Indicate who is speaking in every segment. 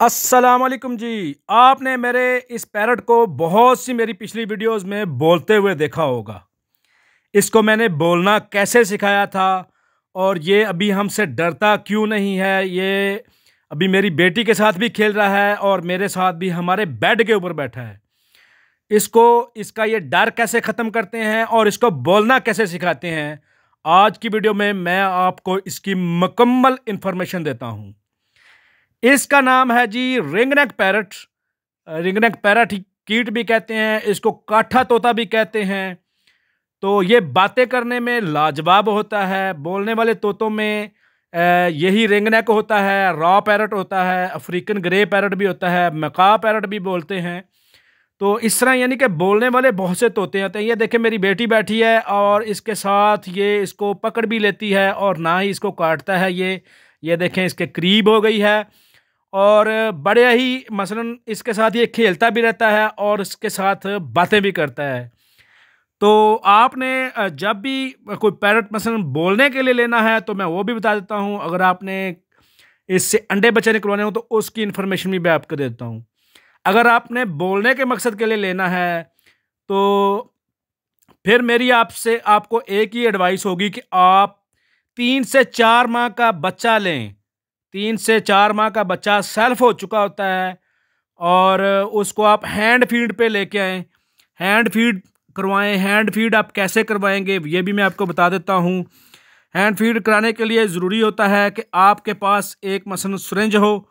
Speaker 1: अस्सलाम वालेकुम जी। आपने मेरे इस पैरट को बहुत सी मेरी पिछली वीडियोस में बोलते हुए देखा होगा। इसको मैंने बोलना कैसे सिखाया था और ये अभी हमसे डरता क्यों नहीं है। ये अभी मेरी बेटी के साथ भी खेल रहा है और मेरे साथ भी हमारे बेड के ऊपर बैठा है। इसको इसका ये डर कैसे ख़त्म करते हैं और इसको बोलना कैसे सिखाते हैं, आज की वीडियो में मैं आपको इसकी मुकम्मल इंफॉर्मेशन देता हूँ। इसका नाम है जी रिंगनेक पैरट। रिंगनेक पैरट कीट भी कहते हैं, इसको काठा तोता भी कहते हैं। तो ये बातें करने में लाजवाब होता है। बोलने वाले तोतों में यही रिंगनेक होता है, रॉ पैरट होता है, अफ्रीकन ग्रे पैरट भी होता है, मका पैरट भी बोलते हैं। तो इस तरह यानी कि बोलने वाले बहुत से तोते होते हैं। ये देखें मेरी बेटी बैठी है और इसके साथ ये इसको पकड़ भी लेती है और ना ही इसको काटता है। ये देखें इसके करीब हो गई है और बड़े ही मसलन इसके साथ ये खेलता भी रहता है और इसके साथ बातें भी करता है। तो आपने जब भी कोई पैरट मसलन बोलने के लिए लेना है तो मैं वो भी बता देता हूँ। अगर आपने इससे अंडे बच्चे निकलवाने हो तो उसकी इन्फॉर्मेशन भी मैं आपको देता हूँ। अगर आपने बोलने के मकसद के लिए लेना है तो फिर मेरी आपको एक ही एडवाइस होगी कि आप 3 से 4 माह का बच्चा लें। 3 से 4 माह का बच्चा सेल्फ हो चुका होता है और उसको आप हैंड फीड पे लेके आएँ, हैंड फीड करवाएं। हैंड फीड आप कैसे करवाएंगे ये भी मैं आपको बता देता हूँ। हैंड फीड कराने के लिए ज़रूरी होता है कि आपके पास एक मसलन सिरिंज हो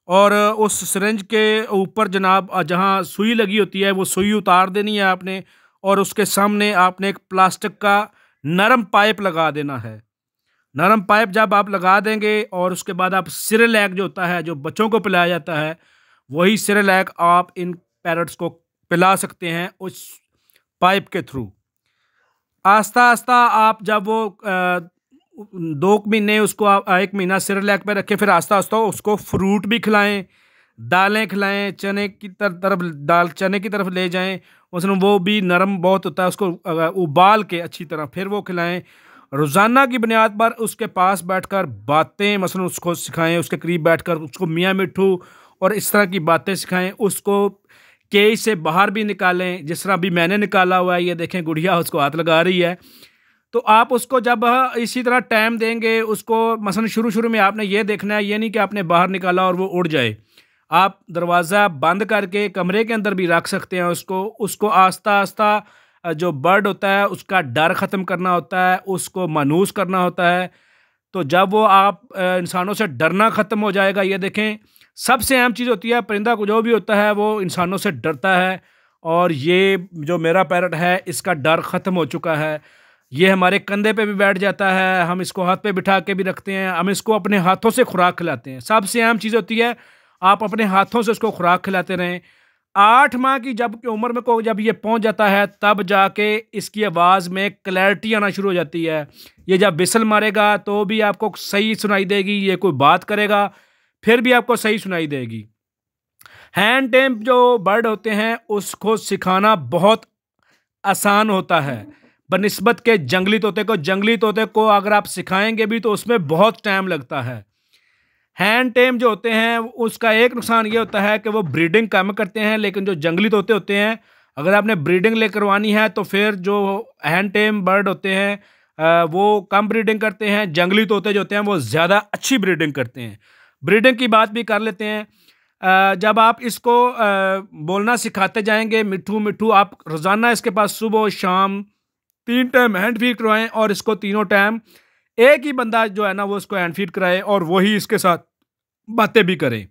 Speaker 1: और उस सिरिंज के ऊपर जनाब जहाँ सुई लगी होती है वो सुई उतार देनी है आपने और उसके सामने आपने एक प्लास्टिक का नरम पाइप लगा देना है। नरम पाइप जब आप लगा देंगे और उसके बाद आप सिरेलैक जो होता है, जो बच्चों को पिलाया जाता है, वही सिरेलैक आप इन पैरट्स को पिला सकते हैं उस पाइप के थ्रू। आस्ता आस्ता आप जब वो 2 महीने उसको आप 1 महीना सिरेलैक पे रखें, फिर आस्ता आस्ता उसको फ्रूट भी खिलाएं, दालें खिलाएं, चने की तरफ ले जाएं। उसमें वो भी नरम बहुत होता है, उसको उबाल के अच्छी तरह फिर वो खिलाएं। रोज़ाना की बुनियाद पर उसके पास बैठकर बातें मसलन उसको सिखाएं, उसके करीब बैठकर उसको मियाँ मिट्ठू और इस तरह की बातें सिखाएं। उसको केज से बाहर भी निकालें, जिस तरह अभी मैंने निकाला हुआ है। ये देखें गुड़िया उसको हाथ लगा रही है। तो आप उसको जब इसी तरह टाइम देंगे उसको, मसलन शुरू शुरू में आपने ये देखना है, ये नहीं कि आपने बाहर निकाला और वो उड़ जाए। आप दरवाज़ा बंद करके कमरे के अंदर भी रख सकते हैं उसको आस्ता आस्ता जो बर्ड होता है उसका डर ख़त्म करना होता है, उसको मानूस करना होता है। तो जब वो आप इंसानों से डरना ख़त्म हो जाएगा, ये देखें सबसे अहम चीज़ होती है, परिंदा को जो भी होता है वो इंसानों से डरता है और ये जो मेरा पैरट है इसका डर ख़त्म हो चुका है। ये हमारे कंधे पे भी बैठ जाता है, हम इसको हाथ पे बिठा के भी रखते हैं, हम इसको अपने हाथों से खुराक खिलाते हैं। सबसे अहम चीज़ होती है आप अपने हाथों से उसको खुराक खिलाते रहें। 8 माह की जब उम्र में को जब ये पहुंच जाता है तब जाके इसकी आवाज़ में क्लैरिटी आना शुरू हो जाती है। ये जब विसल मारेगा तो भी आपको सही सुनाई देगी, ये कोई बात करेगा फिर भी आपको सही सुनाई देगी। हैंड टेम जो बर्ड होते हैं उसको सिखाना बहुत आसान होता है बनिस्बत के जंगली तोते को। जंगली तोते को अगर आप सिखाएंगे भी तो उसमें बहुत टाइम लगता है। हैंड टेम जो होते हैं उसका एक नुकसान ये होता है कि वो ब्रीडिंग कम करते हैं, लेकिन जो जंगली तोते होते हैं अगर आपने ब्रीडिंग ले करवानी है तो फिर जो हैंड टेम बर्ड होते हैं वो कम ब्रीडिंग करते हैं। जंगली तोते जो होते हैं वो ज़्यादा अच्छी ब्रीडिंग करते हैं। ब्रीडिंग की बात भी कर लेते हैं। जब आप इसको बोलना सिखाते जाएंगे मिट्ठू मिट्ठू, आप रोज़ाना इसके पास सुबह शाम 3 टाइम हैंड फीड करवाएं और इसको तीनों टाइम एक ही बंदा जो है ना वो उसको हैंड फीड कराए और वही इसके साथ बातें भी करे।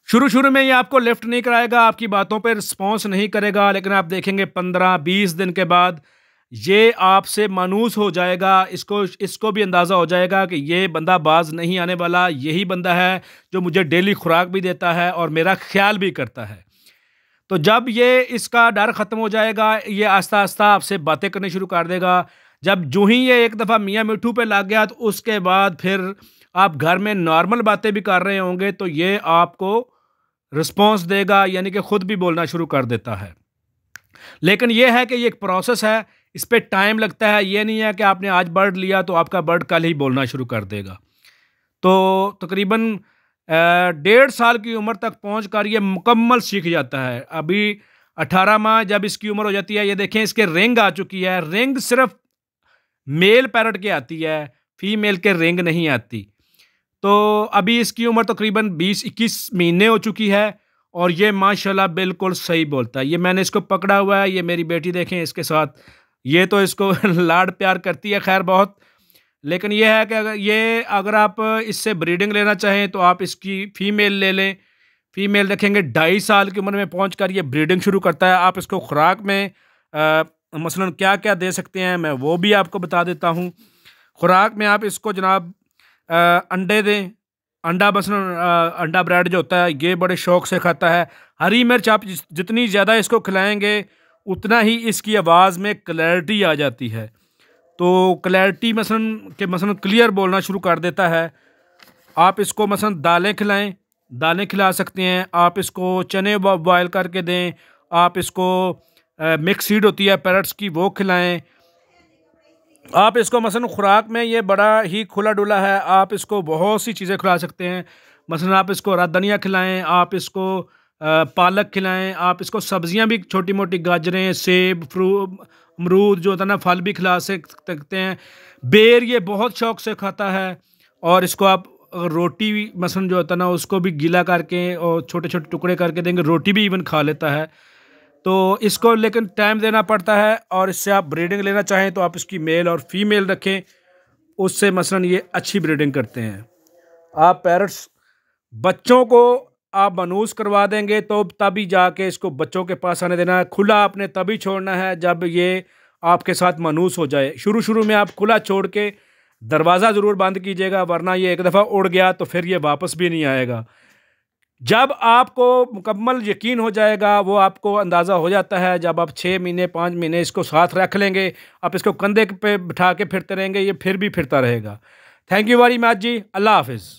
Speaker 1: शुरू शुरू में ये आपको लिफ्ट नहीं कराएगा, आपकी बातों पे रिस्पॉन्स नहीं करेगा, लेकिन आप देखेंगे 15-20 दिन के बाद ये आपसे मानूस हो जाएगा। इसको भी अंदाज़ा हो जाएगा कि ये बंदा बाज नहीं आने वाला, यही बंदा है जो मुझे डेली खुराक भी देता है और मेरा ख्याल भी करता है। तो जब ये इसका डर ख़त्म हो जाएगा ये आस्ता आस्ता आपसे बातें करनी शुरू कर देगा। जब जो ही ये एक दफ़ा मियाँ मिट्ठू पे लग गया तो उसके बाद फिर आप घर में नॉर्मल बातें भी कर रहे होंगे तो ये आपको रिस्पॉन्स देगा, यानी कि ख़ुद भी बोलना शुरू कर देता है। लेकिन यह है कि ये एक प्रोसेस है, इस पर टाइम लगता है। ये नहीं है कि आपने आज बर्ड लिया तो आपका बर्ड कल ही बोलना शुरू कर देगा। तो तकरीबन 1.5 साल की उम्र तक पहुंचकर ये मुकम्मल सीख जाता है। अभी 18 माह जब इसकी उम्र हो जाती है, ये देखें इसके रिंग आ चुकी है। रिंग सिर्फ मेल पैरट के आती है, फीमेल के रिंग नहीं आती। तो अभी इसकी उम्र तकरीबन 20-21 महीने हो चुकी है और ये माशाल्लाह बिल्कुल सही बोलता है। ये मैंने इसको पकड़ा हुआ है, ये मेरी बेटी देखें इसके साथ, ये तो इसको लाड प्यार करती है खैर बहुत। लेकिन ये है कि अगर आप इससे ब्रीडिंग लेना चाहें तो आप इसकी फ़ीमेल ले लें। फ़ीमेल देखेंगे 2.5 साल की उम्र में पहुंचकर ये ब्रीडिंग शुरू करता है। आप इसको खुराक में मसलन क्या क्या दे सकते हैं मैं वो भी आपको बता देता हूँ। खुराक में आप इसको जनाब अंडे दें। अंडा मसलन अंडा ब्रेड जो होता है ये बड़े शौक़ से खाता है। हरी मिर्च आप जितनी ज़्यादा इसको खिलाएँगे उतना ही इसकी आवाज़ में क्लैरिटी आ जाती है। तो क्लैरिटी मसलन क्लियर बोलना शुरू कर देता है। आप इसको मसलन दालें खिलाएं, दालें खिला सकते हैं। आप इसको चने बॉयल करके दें। आप इसको मिक्स सीड होती है पैरट्स की वो खिलाएं। आप इसको मसलन खुराक में ये बड़ा ही खुला डुला है, आप इसको बहुत सी चीज़ें खिला सकते हैं। मसलन आप इसको रातदनिया खिलाएं, आप इसको पालक खिलाएं, आप इसको सब्जियां भी छोटी मोटी गाजरें, सेब, अमरूद जो होता है ना फल भी खिला सकते हैं। बेर ये बहुत शौक से खाता है और इसको आप रोटी मसलन जो होता है ना उसको भी गीला करके और छोटे छोटे टुकड़े करके देंगे, रोटी भी इवन खा लेता है। तो इसको लेकिन टाइम देना पड़ता है। और इससे आप ब्रीडिंग लेना चाहें तो आप इसकी मेल और फीमेल रखें, उससे मसलन ये अच्छी ब्रीडिंग करते हैं। आप पैरट्स बच्चों को आप मनूस करवा देंगे तो तभी जाके इसको बच्चों के पास आने देना है। खुला आपने तभी छोड़ना है जब ये आपके साथ मनूस हो जाए। शुरू शुरू में आप खुला छोड़ के दरवाज़ा ज़रूर बंद कीजिएगा, वरना ये एक दफ़ा उड़ गया तो फिर ये वापस भी नहीं आएगा। जब आपको मुकम्मल यकीन हो जाएगा, वो आपको अंदाज़ा हो जाता है, जब आप 6 महीने 5 महीने इसको साथ रख लेंगे, आप इसको कंधे पे बिठा के फिरते रहेंगे, ये फिर भी फिरता रहेगा। थैंक यू वेरी मच जी। अल्लाह हाफिज़।